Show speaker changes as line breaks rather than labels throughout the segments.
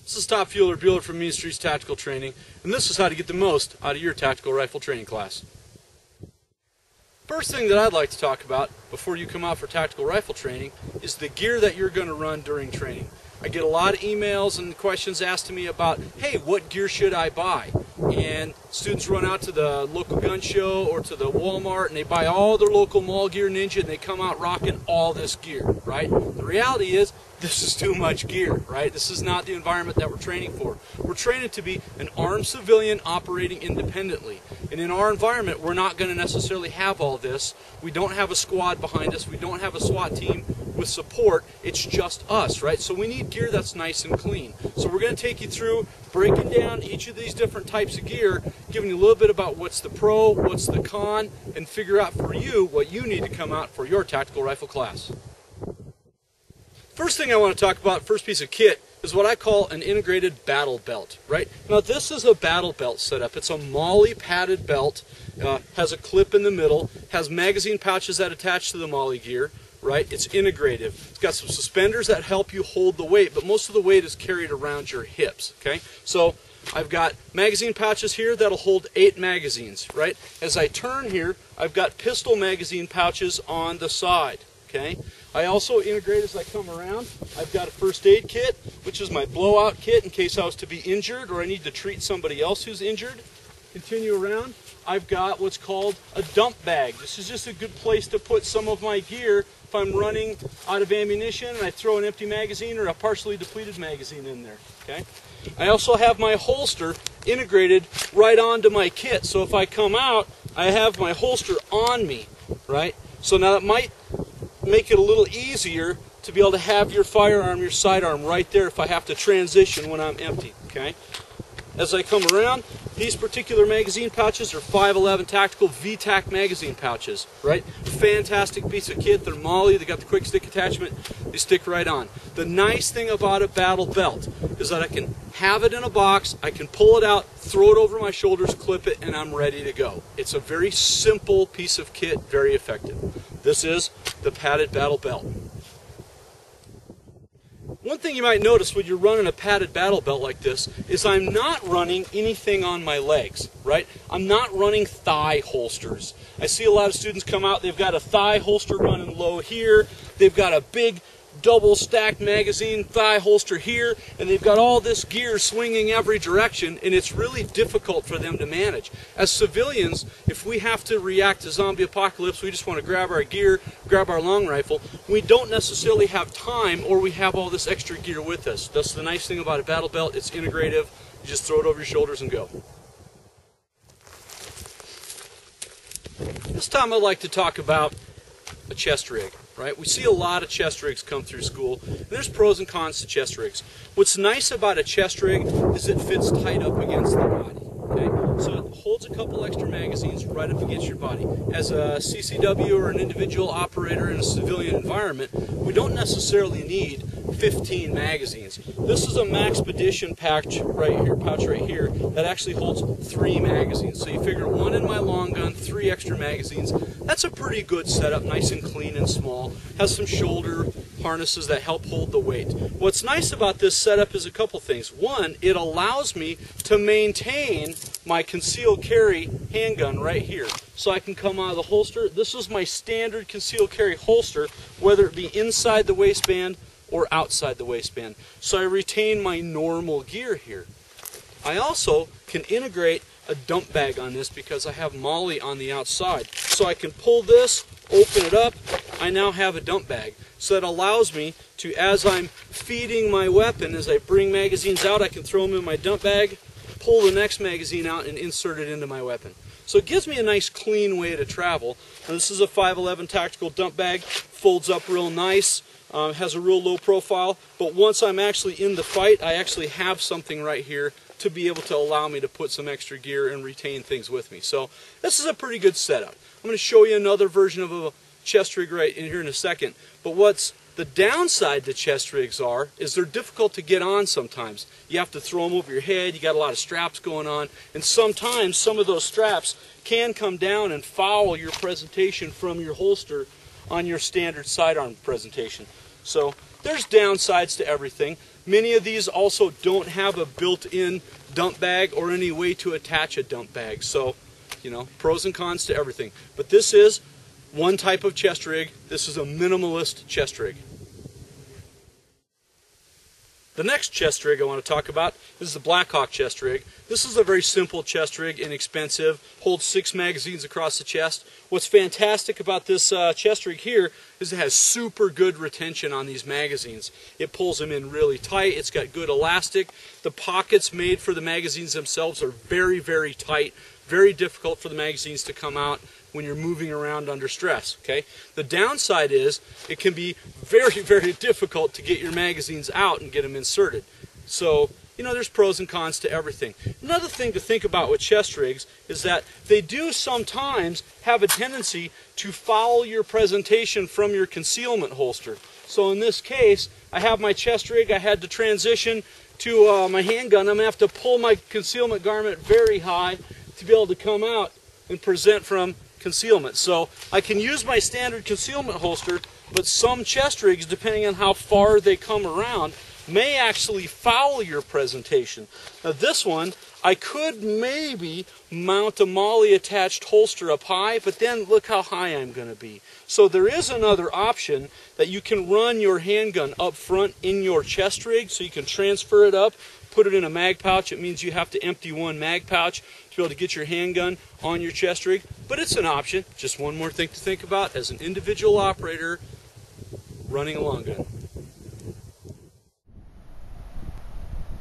This is Top Fueler Bueller from Mean Streets Tactical Training, and this is how to get the most out of your tactical rifle training class. First thing that I'd like to talk about before you come out for tactical rifle training is the gear that you're going to run during training. I get a lot of emails and questions asked to me about, hey, what gear should I buy? And students run out to the local gun show or to the Walmart and they buy all their local mall gear ninja and they come out rocking all this gear, right? The reality is, this is too much gear, right? This is not the environment that we're training for. We're training to be an armed civilian operating independently. And in our environment, we're not going to necessarily have all this. We don't have a squad behind us. We don't have a SWAT team with support. It's just us, right? So we need gear that's nice and clean. So we're going to take you through breaking down each of these different types of gear, giving you a little bit about what's the pro, what's the con, and figure out for you what you need to come out for your tactical rifle class. First thing I want to talk about, first piece of kit, is what I call an integrated battle belt, right? Now this is a battle belt setup. It's a MOLLE padded belt, has a clip in the middle, has magazine pouches that attach to the MOLLE gear, right? It's integrative. It's got some suspenders that help you hold the weight, but most of the weight is carried around your hips, okay? So I've got magazine pouches here that'll hold 8 magazines, right? As I turn here, I've got pistol magazine pouches on the side, okay? I also integrate as I come around. I've got a first aid kit, which is my blowout kit in case I was to be injured or I need to treat somebody else who's injured. Continue around. I've got what's called a dump bag. This is just a good place to put some of my gear if I'm running out of ammunition and I throw an empty magazine or a partially depleted magazine in there. Okay. I also have my holster integrated right onto my kit. So if I come out, I have my holster on me, right? So now that might make it a little easier to be able to have your firearm, your sidearm right there if I have to transition when I'm empty, okay? As I come around, these particular magazine pouches are 511 Tactical VTAC magazine pouches, right? Fantastic piece of kit. They're MOLLE, they got the quick stick attachment, they stick right on. The nice thing about a battle belt is that I can have it in a box, I can pull it out, throw it over my shoulders, clip it, and I'm ready to go. It's a very simple piece of kit, very effective. This is the padded battle belt. One thing you might notice when you're running a padded battle belt like this is I'm not running anything on my legs, right? I'm not running thigh holsters. I see a lot of students come out, they've got a thigh holster running low here, they've got a big double stacked magazine thigh holster here, and they've got all this gear swinging every direction, and it's really difficult for them to manage. As civilians, if we have to react to zombie apocalypse, we just want to grab our gear, grab our long rifle, we don't necessarily have time or we have all this extra gear with us. That's the nice thing about a battle belt. It's integrative. You just throw it over your shoulders and go. This time I'd like to talk about a chest rig. Right? We see a lot of chest rigs come through school. And there's pros and cons to chest rigs. What's nice about a chest rig is it fits tight up against the body. Okay? So it holds a couple extra magazines right up against your body. As a CCW or an individual operator in a civilian environment, we don't necessarily need 15 magazines. This is a Maxpedition pouch right here that actually holds 3 magazines. So you figure 1 in my long gun, 3 extra magazines. That's a pretty good setup, nice and clean and small. Has some shoulder harnesses that help hold the weight. What's nice about this setup is a couple things. One, it allows me to maintain my concealed carry handgun right here. So I can come out of the holster. This is my standard concealed carry holster, whether it be inside the waistband or outside the waistband. So I retain my normal gear here. I also can integrate a dump bag on this because I have MOLLE on the outside. So I can pull this, open it up, I now have a dump bag. So that allows me to, as I'm feeding my weapon, as I bring magazines out, I can throw them in my dump bag, pull the next magazine out and insert it into my weapon. So it gives me a nice clean way to travel. Now this is a 511 Tactical dump bag, folds up real nice. Has a real low profile, but once I'm actually in the fight, I actually have something right here to be able to allow me to put some extra gear and retain things with me. So this is a pretty good setup. I'm going to show you another version of a chest rig right in here in a second, but what's the downside to chest rigs is they're difficult to get on sometimes. You have to throw them over your head, you got a lot of straps going on, and sometimes some of those straps can come down and foul your presentation from your holster on your standard sidearm presentation. So there's downsides to everything. Many of these also don't have a built-in dump bag or any way to attach a dump bag. So, you know, pros and cons to everything. But this is one type of chest rig. This is a minimalist chest rig. The next chest rig I want to talk about is the Blackhawk chest rig. This is a very simple chest rig, inexpensive, holds 6 magazines across the chest. What's fantastic about this chest rig here is it has super good retention on these magazines. It pulls them in really tight, it's got good elastic. The pockets made for the magazines themselves are very, very tight, very difficult for the magazines to come out when you're moving around under stress. Okay? The downside is it can be very, very difficult to get your magazines out and get them inserted. So, you know, there's pros and cons to everything. Another thing to think about with chest rigs is that they do sometimes have a tendency to foul your presentation from your concealment holster. So in this case, I have my chest rig, I had to transition to my handgun. I'm going to have to pull my concealment garment very high to be able to come out and present from concealment. So I can use my standard concealment holster, but some chest rigs, depending on how far they come around, may actually foul your presentation. Now this one, I could maybe mount a MOLLE attached holster up high, but then look how high I'm going to be. So there is another option that you can run your handgun up front in your chest rig, so you can transfer it up, put it in a mag pouch. It means you have to empty one mag pouch to be able to get your handgun on your chest rig, but it's an option. Just one more thing to think about as an individual operator running a long gun.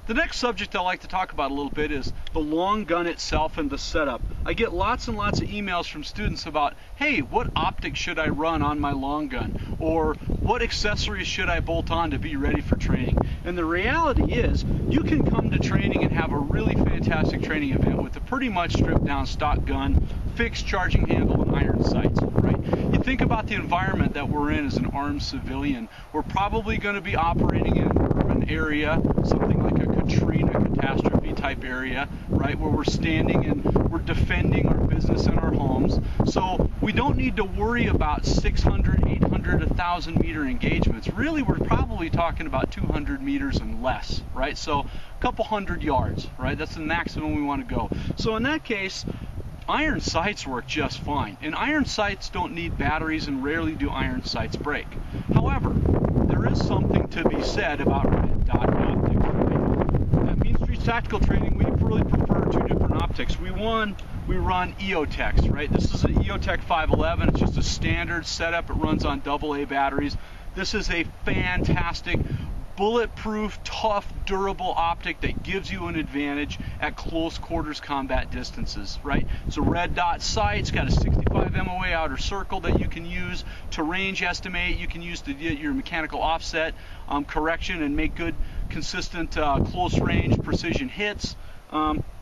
The next subject I like to talk about a little bit is the long gun itself and the setup. I get lots and lots of emails from students about, hey, what optics should I run on my long gun? Or what accessories should I bolt on to be ready for training? And the reality is, you can come to training and have a really fantastic training event with a pretty much stripped down stock gun, fixed charging handle, and iron sights, right? You think about the environment that we're in as an armed civilian. We're probably going to be operating in an urban area, something like a Katrina catastrophe type area, right, where we're standing and we're defending our business and our homes. So we don't need to worry about 600, 800, 1,000 meter engagements. Really, we're probably talking about 200 meters and less, right? So a couple hundred yards, right? That's the maximum we want to go. So in that case, iron sights work just fine. And iron sights don't need batteries, and rarely do iron sights break. However, there is something to be said about red dot optics. Right? At Mean Streets Tactical Training, we really prefer 2 different optics. We run EOTechs, right? This is an EOTech 511. It's just a standard setup. It runs on AA batteries. This is a fantastic, bulletproof, tough, durable optic that gives you an advantage at close quarters combat distances, right? It's a red dot sight. It's got a 65 MOA outer circle that you can use to range estimate. You can use to get your mechanical offset correction and make good, consistent, close range precision hits.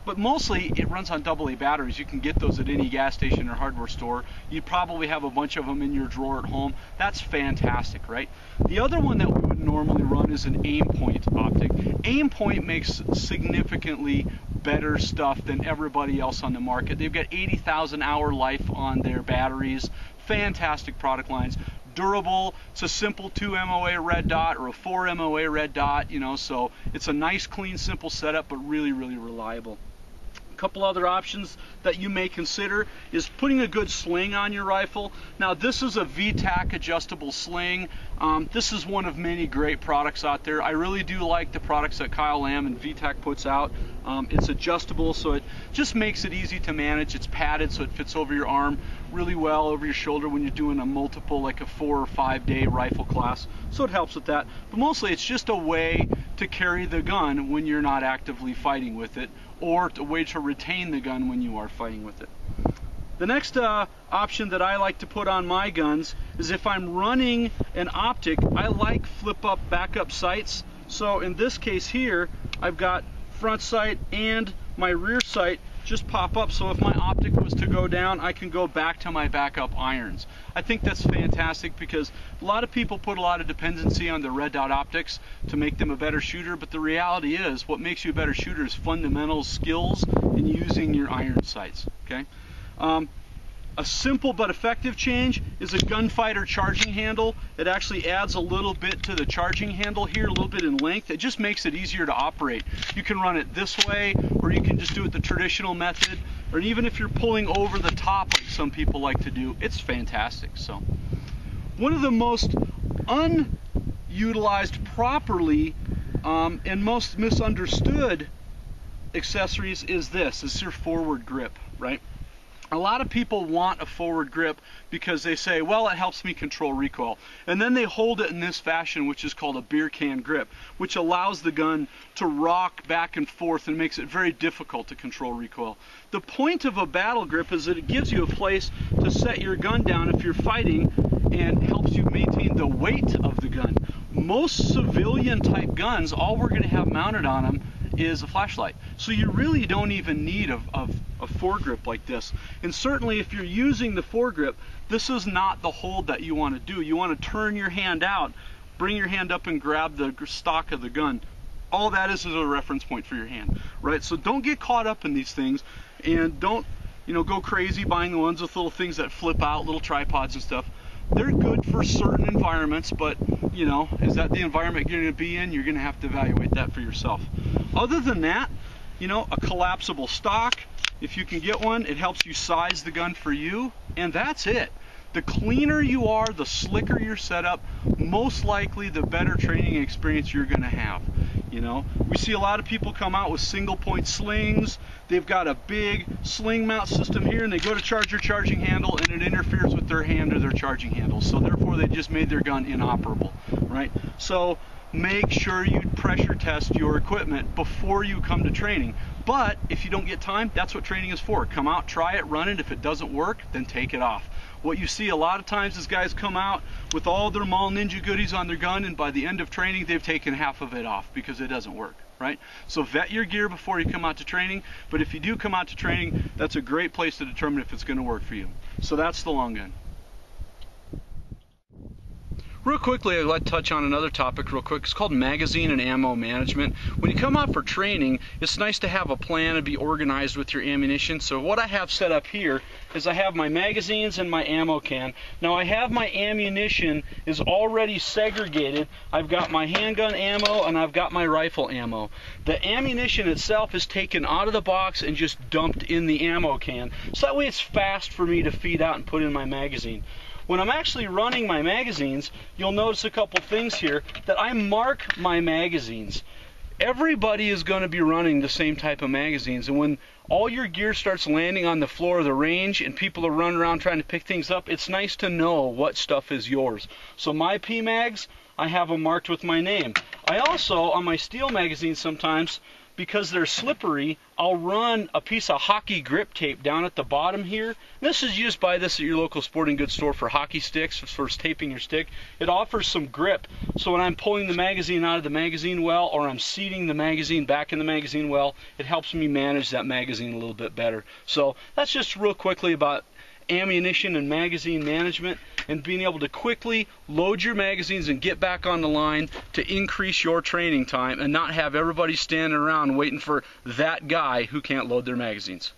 But mostly it runs on AA batteries. You can get those at any gas station or hardware store. You probably have a bunch of them in your drawer at home. That's fantastic, right? The other one that we would normally run is an Aimpoint optic. Aimpoint makes significantly better stuff than everybody else on the market. They've got 80,000 hour life on their batteries. Fantastic product lines. Durable. It's a simple 2 MOA red dot or a 4 MOA red dot, you know, so it's a nice, clean, simple setup, but really, really reliable. A couple other options that you may consider is putting a good sling on your rifle. Now this is a VTAC adjustable sling. This is one of many great products out there. I really do like the products that Kyle Lamb and VTAC puts out. It's adjustable, so it just makes it easy to manage. It's padded, so it fits over your arm really well, over your shoulder when you're doing a multiple, like a 4 or 5 day rifle class. So it helps with that. But mostly it's just a way to carry the gun when you're not actively fighting with it, or a way to retain the gun when you are fighting with it. The next option that I like to put on my guns is if I'm running an optic, I like flip up backup sights. So in this case here, I've got front sight and my rear sight just pop up, so if my optic was to go down, I can go back to my backup irons. I think that's fantastic because a lot of people put a lot of dependency on the red dot optics to make them a better shooter, but the reality is what makes you a better shooter is fundamental skills in using your iron sights. Okay. A simple but effective change is a gunfighter charging handle. It actually adds a little bit to the charging handle here, a little bit in length. It just makes it easier to operate. You can run it this way, or you can just do it the traditional method, or even if you're pulling over the top like some people like to do, it's fantastic. So, one of the most unutilized properly and most misunderstood accessories is this. It's your forward grip, right? A lot of people want a forward grip because they say, well, it helps me control recoil. And then they hold it in this fashion, which is called a beer can grip, which allows the gun to rock back and forth and makes it very difficult to control recoil. The point of a battle grip is that it gives you a place to set your gun down if you're fighting and helps you maintain the weight of the gun. Most civilian type guns, all we're going to have mounted on them is a flashlight. So you really don't even need a foregrip like this. And certainly if you're using the foregrip, this is not the hold that you want to do. You want to turn your hand out, bring your hand up and grab the stock of the gun. All that is a reference point for your hand, right? So don't get caught up in these things, and don't, go crazy buying the ones with little things that flip out, little tripods and stuff. They're good for certain environments, but is that the environment you're going to be in? You're going to have to evaluate that for yourself. Other than that, a collapsible stock, if you can get one, it helps you size the gun for you, and that's it. The cleaner you are, the slicker your setup, most likely the better training experience you're going to have. We see a lot of people come out with single point slings. They've got a big sling mount system here, and they go to charge their charging handle and it interferes with their hand or their charging handle. So therefore they just made their gun inoperable, right? So make sure you pressure test your equipment before you come to training. But if you don't get time, that's what training is for. Come out, try it, run it. If it doesn't work, then take it off. What you see a lot of times is guys come out with all their Mall Ninja goodies on their gun, and by the end of training they've taken half of it off because it doesn't work, right? So vet your gear before you come out to training, but if you do come out to training, that's a great place to determine if it's going to work for you. So that's the long gun. Real quickly, I'd like to touch on another topic real quick. It's called magazine and ammo management. When you come out for training, it's nice to have a plan and be organized with your ammunition. So what I have set up here is I have my magazines and my ammo can. Now I have my ammunition is already segregated. I've got my handgun ammo and I've got my rifle ammo. The ammunition itself is taken out of the box and just dumped in the ammo can. So that way it's fast for me to feed out and put in my magazine. When I'm actually running my magazines, you'll notice a couple things here that I mark my magazines. Everybody is going to be running the same type of magazines, and when all your gear starts landing on the floor of the range and people are running around trying to pick things up, it's nice to know what stuff is yours. So my PMags, I have them marked with my name. I also, on my steel magazines sometimes, because they're slippery, I'll run a piece of hockey grip tape down at the bottom here. This is used by this at your local sporting goods store for hockey sticks, for taping your stick. It offers some grip, so when I'm pulling the magazine out of the magazine well, or I'm seating the magazine back in the magazine well, it helps me manage that magazine a little bit better. So that's just real quickly about ammunition and magazine management, and being able to quickly load your magazines and get back on the line to increase your training time and not have everybody standing around waiting for that guy who can't load their magazines.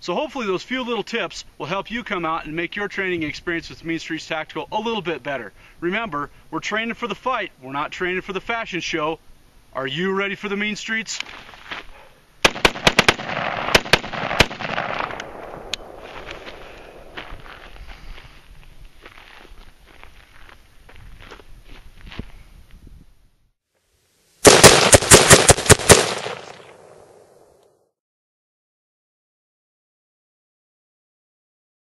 So hopefully those few little tips will help you come out and make your training experience with Mean Streets Tactical a little bit better. Remember, we're training for the fight, we're not training for the fashion show. Are you ready for the Mean Streets?